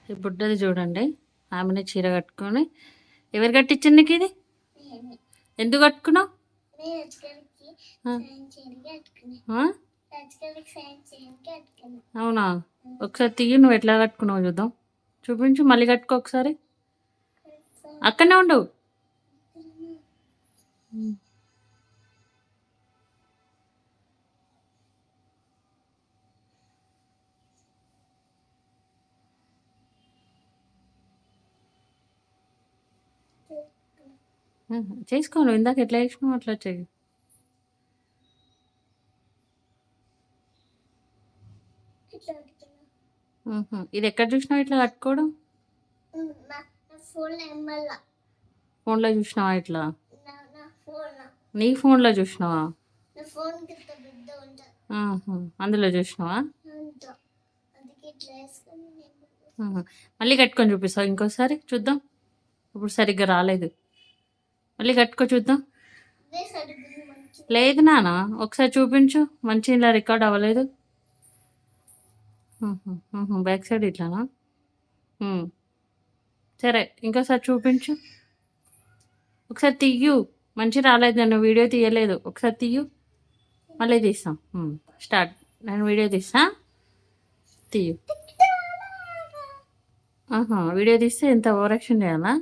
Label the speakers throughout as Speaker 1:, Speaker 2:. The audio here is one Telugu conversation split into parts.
Speaker 1: ఈ బుడ్డది చూడండి, ఆమెనే చీర కట్టుకొని. ఎవరు కట్టించండి నీకు ఇది? ఎందుకు కట్టుకున్నావు? అవునా? ఒకసారి తీయి, నువ్వు ఎట్లా కట్టుకున్నావు చూద్దాం. చూపించు, మళ్ళీ కట్టుకో ఒకసారి. అక్కడనే ఉండవు. చేసుకో, నువ్వు ఇందాక ఎట్లా చేసినావు అట్లా చెయ్యి. ఇది ఎక్కడ చూసినావు ఇట్లా కట్టుకోవడం? ఫోన్లో చూసినావా ఇట్లా? నీ ఫోన్లో చూసినావా? అందులో చూసినావా? మళ్ళీ కట్టుకొని చూపిస్తావు ఇంకోసారి చూద్దాం. ఇప్పుడు సరిగ్గా రాలేదు, మళ్ళీ కట్టుకో చూద్దాం. లేదు నాన్న, ఒకసారి చూపించు, మంచి ఇలా రికార్డ్ అవ్వలేదు. బ్యాక్ సైడ్ ఇట్లానా? సరే, ఇంకోసారి చూపించు. ఒకసారి తీయు, మంచి రాలేదు, నన్ను వీడియో తీయలేదు. ఒకసారి తీయు, మళ్ళీ తీస్తాం. స్టార్ట్. నేను వీడియో తీస్తా, తీయు. వీడియో తీస్తే ఎంత ఓవర్ యాక్షన్ చేయాలా?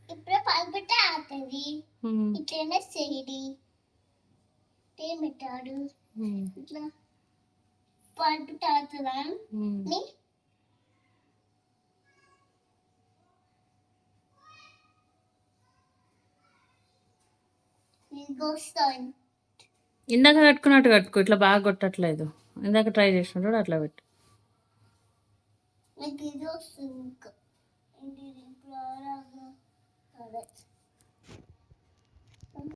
Speaker 2: ఇప్పుడు పల్పట ఆతది ఇట్లనే చేయడి పెట్టాడు. ఇట్లా పల్పట ఆతదా
Speaker 1: ఇందాక కట్టుకున్నట్టు కట్టుకో, ఇట్లా బాగా కొట్టట్లేదు. ఇందాక ట్రై చేసినట్టు అట్లా పెట్టు.